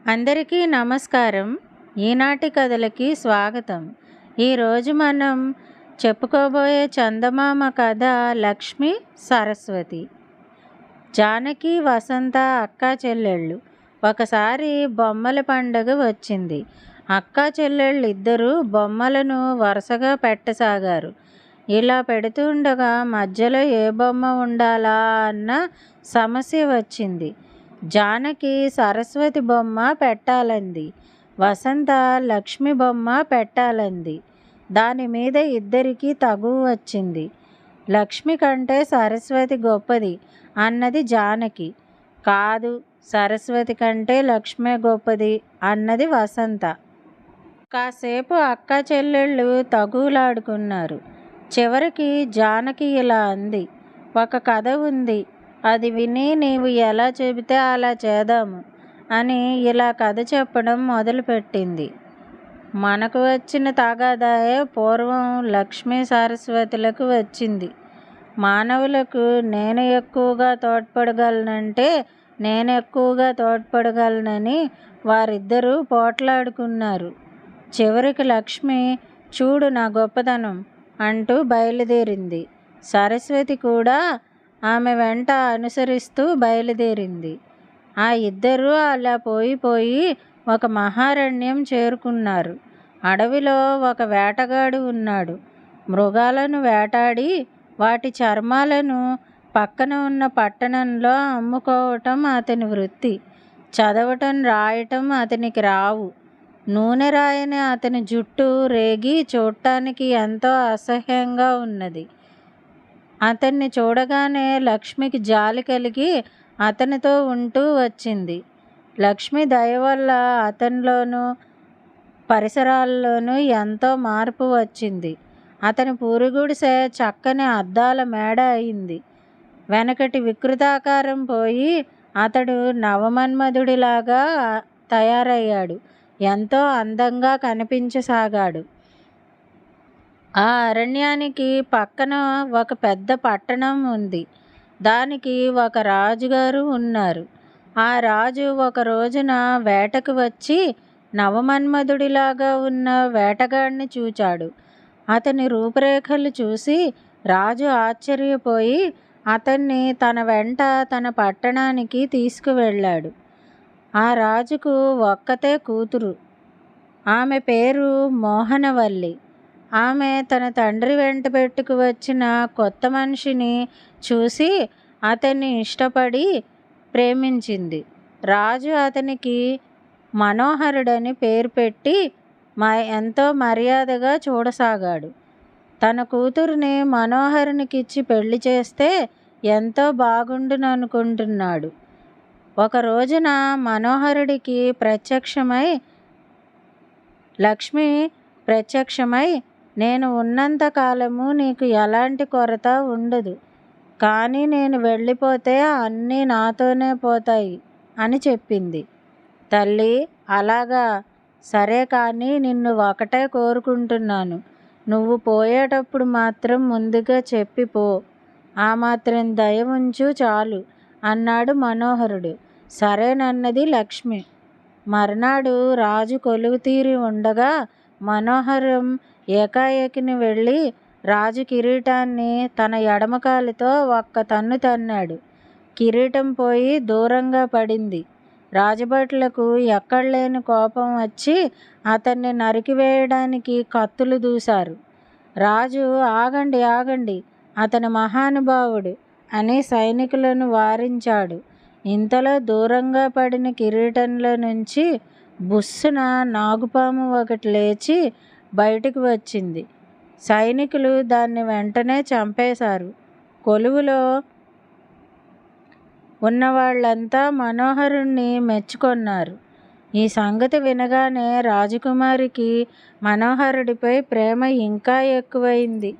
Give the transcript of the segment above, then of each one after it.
అందరికీ నమస్కారం. ఈనాటి కథలకి స్వాగతం. ఈరోజు మనం చెప్పుకోబోయే చందమామ కథ లక్ష్మి సరస్వతి. జానకి, వసంత అక్కా చెల్లెళ్ళు. ఒకసారి బొమ్మల పండగ వచ్చింది. అక్కా చెల్లెళ్ళు ఇద్దరూ బొమ్మలను వరుసగా పెట్టసాగారు. ఇలా పెడుతుండగా మధ్యలో ఏ బొమ్మ ఉండాలా అన్న సమస్య వచ్చింది. జానకి సరస్వతి బొమ్మ పెట్టాలంది. వసంత లక్ష్మి బొమ్మ పెట్టాలంది. దాని మీద ఇద్దరికీ తగువ వచ్చింది. లక్ష్మి కంటే సరస్వతి గొప్పది అన్నది జానకి. కాదు, సరస్వతి కంటే లక్ష్మే గొప్పది అన్నది వసంత. కాసేపు అక్కా చెల్లెళ్ళు తగువులాడుకున్నారు. చివరికి జానకి ఇలా అంది, ఒక కథ ఉంది, అది విని నీవు ఎలా చెబితే అలా చేద్దాము అని ఇలా కథ చెప్పడం మొదలుపెట్టింది. మనకు వచ్చిన తగాదాయే పూర్వం లక్ష్మీ సరస్వతులకు వచ్చింది. మానవులకు నేను ఎక్కువగా తోడ్పడగలనంటే నేను ఎక్కువగా తోడ్పడగలనని వారిద్దరూ పోట్లాడుకున్నారు. చివరికి లక్ష్మి చూడు నా గొప్పతనం అంటూ బయలుదేరింది. సరస్వతి కూడా ఆమె వెంట అనుసరిస్తూ బయలుదేరింది. ఆ ఇద్దరూ అలా పోయి ఒక మహారణ్యం చేరుకున్నారు. అడవిలో ఒక వేటగాడు ఉన్నాడు. మృగాలను వేటాడి వాటి చర్మాలను పక్కన ఉన్న పట్టణంలో అమ్ముకోవటం అతని వృత్తి. చదవటం రాయటం అతనికి రావు. నూనె రాయని అతని జుట్టు రేగి చూడటానికి ఎంతో అసహ్యంగా ఉన్నది. అతన్ని చూడగానే లక్ష్మికి జాలి కలిగి అతనితో ఉంటూ వచ్చింది. లక్ష్మి దయ వల్ల అతనిలోనూ పరిసరాల్లోనూ ఎంతో మార్పు వచ్చింది. అతని పూరిగుడిసె చక్కని అద్దాల మేడ అయింది. వెనకటి వికృతాకారం పోయి అతడు నవమన్మధుడిలాగా తయారయ్యాడు. ఎంతో అందంగా కనిపించసాగాడు. ఆ అరణ్యానికి పక్కన ఒక పెద్ద పట్టణం ఉంది. దానికి ఒక రాజుగారు ఉన్నారు. ఆ రాజు ఒక రోజున వేటకు వచ్చి నవమన్మధుడిలాగా ఉన్న వేటగాడిని చూచాడు. అతని రూపురేఖలు చూసి రాజు ఆశ్చర్యపోయి అతన్ని తన వెంట తన పట్టణానికి తీసుకువెళ్ళాడు. ఆ రాజుకు ఒక్కతే కూతురు. ఆమె పేరు మోహనవల్లి. ఆమె తన తండ్రి వెంట పెట్టుకు వచ్చిన కొత్త మనిషిని చూసి అతన్ని ఇష్టపడి ప్రేమించింది. రాజు అతనికి మనోహరుడని పేరు పెట్టి ఎంతో మర్యాదగా చూడసాగాడు. తన కూతురిని మనోహరునికిచ్చి పెళ్లి చేస్తే ఎంతో బాగుండుననుకుంటున్నాడు. ఒక రోజున మనోహరుడికి లక్ష్మి ప్రత్యక్షమై నేను ఉన్నంత కాలము నీకు ఎలాంటి కొరత ఉండదు, కానీ నేను వెళ్ళిపోతే అన్నీ నాతోనే పోతాయి అని చెప్పింది. తల్లి, అలాగా, సరే, కానీ నిన్ను ఒకటే కోరుకుంటున్నాను, నువ్వు పోయేటప్పుడు మాత్రం ముందుగా చెప్పిపో, ఆ మాత్రం దయ ఉంచు చాలు అన్నాడు మనోహరుడు. సరేనన్నది లక్ష్మి. మర్నాడు రాజు కొలువు తీరి ఉండగా మనోహరం ఏకాఏకిని వెళ్ళి రాజు కిరీటాన్ని తన ఎడమకాలితో ఒక్క తన్ను తన్నాడు. కిరీటం పోయి దూరంగా పడింది. రాజభటులకు ఎక్కడలేని కోపం వచ్చి అతన్ని నరికివేయడానికి కత్తులు దూశారు. రాజు ఆగండి ఆగండి, అతను మహానుభావుడు అని సైనికులను వారించాడు. ఇంతలో దూరంగా పడిన కిరీటంలో నుంచి బుస్సున నాగుపాము ఒకటి లేచి బయటికి వచ్చింది. సైనికులు దాన్ని వెంటనే చంపేశారు. కొలువులో ఉన్నవాళ్ళంతా మనోహరుణ్ణి మెచ్చుకొన్నారు. ఈ సంగతి వినగానే రాజకుమారికి మనోహరుడిపై ప్రేమ ఇంకా ఎక్కువైంది.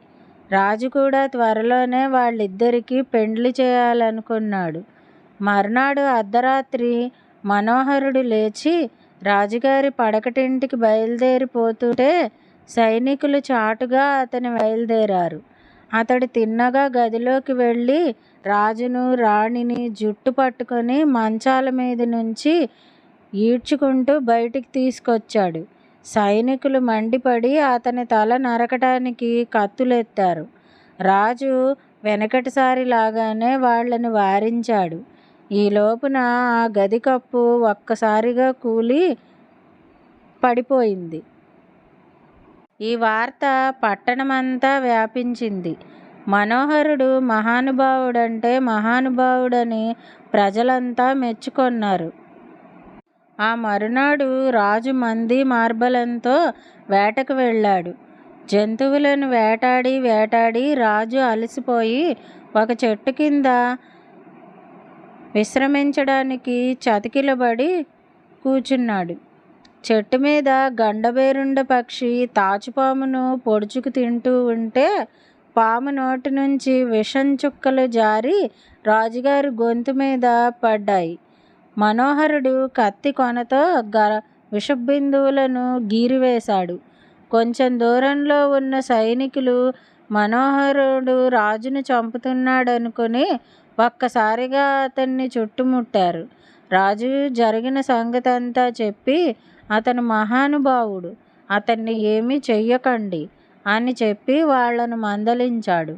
రాజు కూడా త్వరలోనే వాళ్ళిద్దరికీ పెండ్లి చేయాలనుకున్నాడు. మర్నాడు అర్ధరాత్రి మనోహరుడు లేచి రాజుగారి పడకటింటికి బయలుదేరిపోతుంటే సైనికులు చాటుగా అతని బయలుదేరారు. అతడు తిన్నగా గదిలోకి వెళ్ళి రాజును రాణిని జుట్టు పట్టుకొని మంచాల మీద నుంచి ఈడ్చుకుంటూ బయటికి తీసుకొచ్చాడు. సైనికులు మండిపడి అతని తల నరకటానికి కత్తులెత్తారు. రాజు వెనకటిసారిలాగానే వాళ్ళని వారించాడు. ఈ లోపున ఆ గది కప్పు ఒక్కసారిగా కూలి పడిపోయింది. ఈ వార్త పట్టణమంతా వ్యాపించింది. మనోహరుడు మహానుభావుడంటే మహానుభావుడని ప్రజలంతా మెచ్చుకొన్నారు. ఆ మరునాడు రాజు మంది మార్బలంతో వేటకు వెళ్ళాడు. జంతువులను వేటాడి వేటాడి రాజు అలసిపోయి ఒక చెట్టు కింద విశ్రమించడానికి చతికిలబడి కూర్చున్నాడు. చెట్టు మీద గండబేరుండ పక్షి తాచుపామును పొడుచుకు తింటూ ఉంటే పాము నోటి నుంచి విషం చుక్కలు జారి రాజుగారి గొంతు మీద పడ్డాయి. మనోహరుడు కత్తి కొనతో విషబిందువులను గీరివేశాడు. కొంచెం దూరంలో ఉన్న సైనికులు మనోహరుడు రాజును చంపుతున్నాడనుకుని ఒక్కసారిగా అతన్ని చుట్టుముట్టారు. రాజు జరిగిన సంగతంతా చెప్పి అతను మహానుభావుడు, అతన్ని ఏమీ చెయ్యకండి అని చెప్పి వాళ్లను మందలించాడు.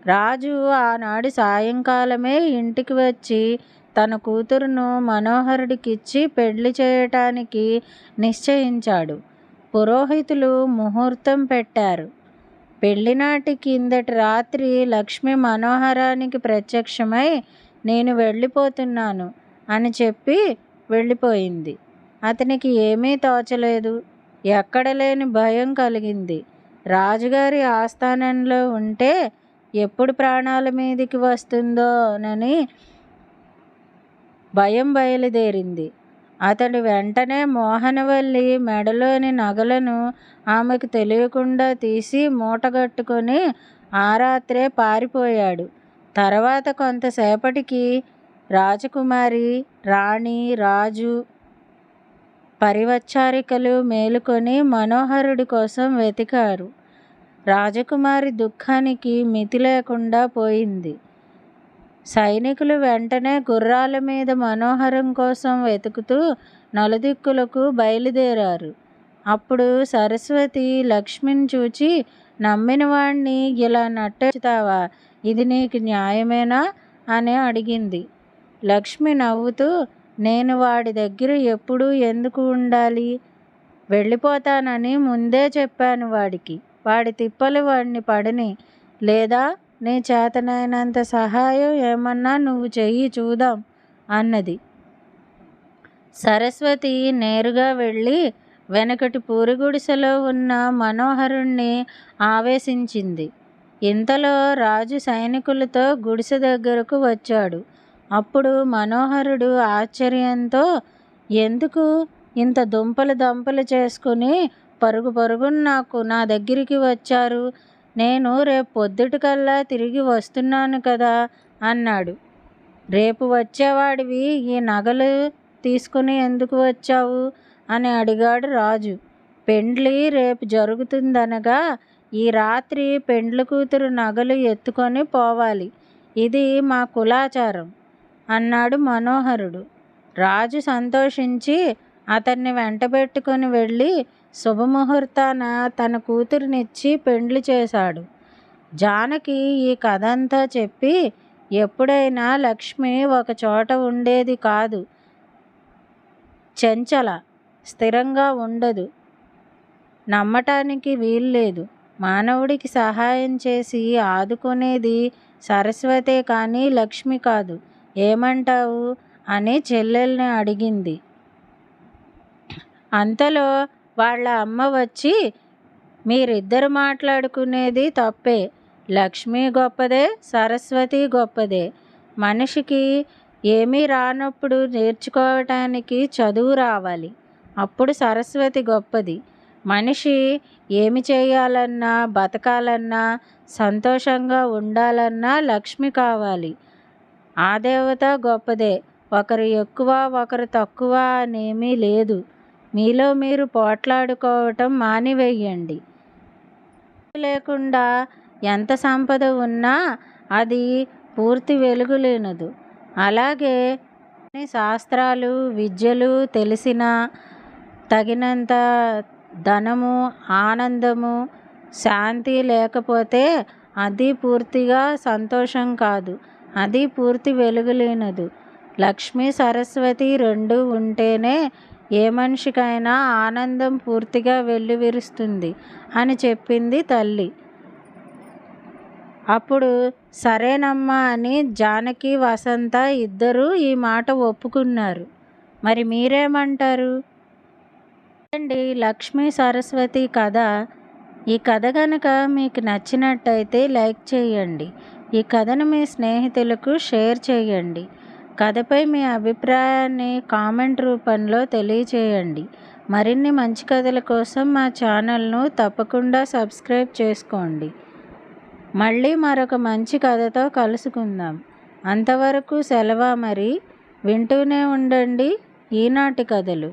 రాజు ఆనాడు సాయంకాలమే ఇంటికి వచ్చి తన కూతురును మనోహరుడికిచ్చి పెళ్లి చేయటానికి నిశ్చయించాడు. పురోహితులు ముహూర్తం పెట్టారు. పెళ్లినాటి కిందటి రాత్రి లక్ష్మి మనోహరానికి ప్రత్యక్షమై నేను వెళ్ళిపోతున్నాను అని చెప్పి వెళ్ళిపోయింది. అతనికి ఏమీ తోచలేదు. ఎక్కడ లేని భయం కలిగింది. రాజుగారి ఆస్థానంలో ఉంటే ఎప్పుడు ప్రాణాల మీదికి వస్తుందోనని భయం బయలుదేరింది. అతడు వెంటనే మోహనవల్లి మెడలోని నగలను ఆమెకు తెలియకుండా తీసి మూటగట్టుకొని ఆ రాత్రే పారిపోయాడు. తర్వాత కొంతసేపటికి రాజకుమారి, రాణి, రాజు, పరివచ్చారికలు మేలుకొని మనోహరుడి కోసం వెతికారు. రాజకుమారి దుఃఖానికి మితి లేకుండా పోయింది. సైనికులు వెంటనే గుర్రాల మీద మనోహరం కోసం వెతుకుతూ నలుదిక్కులకు బయలుదేరారు. అప్పుడు సరస్వతి లక్ష్మిని చూచి, నమ్మిన వాణ్ణి ఇలా నట్టెచ్చుతావా? ఇది నీకు న్యాయమేనా అని అడిగింది. లక్ష్మి నవ్వుతూ, నేను వాడి దగ్గర ఎప్పుడూ ఎందుకు ఉండాలి? వెళ్ళిపోతానని ముందే చెప్పాను వాడికి. వాడి తిప్పలు వాడిని పడని. లేదా నీ చేతనైనంత సహాయం ఏమన్నా నువ్వు చెయ్యి చూద్దాం అన్నది. సరస్వతి నేరుగా వెళ్ళి వెనకటి పూరిగుడిసెలో ఉన్న మనోహరుణ్ణి ఆవేశించింది. ఇంతలో రాజు సైనికులతో గుడిసె దగ్గరకు వచ్చాడు. అప్పుడు మనోహరుడు ఆశ్చర్యంతో, ఎందుకు ఇంత దుంపలు దంపలు చేసుకుని పరుగు పరుగున నా దగ్గరికి వచ్చారు? నేను రేపు పొద్దుటికల్లా తిరిగి వస్తున్నాను కదా అన్నాడు. రేపు వచ్చేవాడివి ఈ నగలు తీసుకుని ఎందుకు వచ్చావు అని అడిగాడు రాజు. పెండ్లి రేపు జరుగుతుందనగా ఈ రాత్రి పెండ్లి కూతురు నగలు ఎత్తుకొని పోవాలి. ఇది మా కులాచారం అన్నాడు మనోహరుడు. రాజు సంతోషించి అతన్ని వెంటబెట్టుకుని వెళ్ళి శుభముహూర్తాన తన కూతురినిచ్చి పెండ్లి చేశాడు. జానకి ఈ కథంతా చెప్పి, ఎప్పుడైనా లక్ష్మి ఒక చోట ఉండేది కాదు. చెంచల, స్థిరంగా ఉండదు. నమ్మటానికి వీల్లేదు. మానవుడికి సహాయం చేసి ఆదుకునేది సరస్వతే కానీ లక్ష్మి కాదు. ఏమంటావు అని చెల్లెల్ని అడిగింది. అంతలో వాళ్ళ అమ్మ వచ్చి, మీరిద్దరు మాట్లాడుకునేది తప్పే. లక్ష్మి గొప్పదే, సరస్వతి గొప్పదే. మనిషికి ఏమీ రానప్పుడు నేర్చుకోవటానికి చదువు రావాలి. అప్పుడు సరస్వతి గొప్పది. మనిషి ఏమి చేయాలన్నా, బతకాలన్నా, సంతోషంగా ఉండాలన్నా లక్ష్మి కావాలి. ఆ దేవత గొప్పదే. ఒకరు ఎక్కువ ఒకరు తక్కువ అనేమీ లేదు. మీలో మీరు పోట్లాడుకోవటం మానివేయండి. లేకుండా ఎంత సంపద ఉన్నా అది పూర్తి వెలుగులేనదు. అలాగే కానీ శాస్త్రాలు విద్యలు తెలిసిన తగినంత ధనము ఆనందము శాంతి లేకపోతే అది పూర్తిగా సంతోషం కాదు, అది పూర్తి వెలుగులేనదు. లక్ష్మీ సరస్వతి రెండు ఉంటేనే ఏ మనిషికైనా ఆనందం పూర్తిగా వెల్లివిరుస్తుంది అని చెప్పింది తల్లి. అప్పుడు సరేనమ్మా అని జానకి వసంత ఇద్దరూ ఈ మాట ఒప్పుకున్నారు. మరి మీరేమంటారు అండి? లక్ష్మీ సరస్వతి కథ. ఈ కథ కనుక మీకు నచ్చినట్టయితే లైక్ చేయండి. ఈ కథను మీ స్నేహితులకు షేర్ చేయండి. కథపై మీ అభిప్రాయాన్ని కామెంట్ రూపంలో తెలియచేయండి. మరిన్ని మంచి కథల కోసం మా ఛానల్ను తప్పకుండా సబ్స్క్రైబ్ చేసుకోండి. మళ్ళీ మరొక మంచి కథతో కలుసుకుందాం. అంతవరకు సెలవు. మరి వింటూనే ఉండండి ఈనాటి కథలు.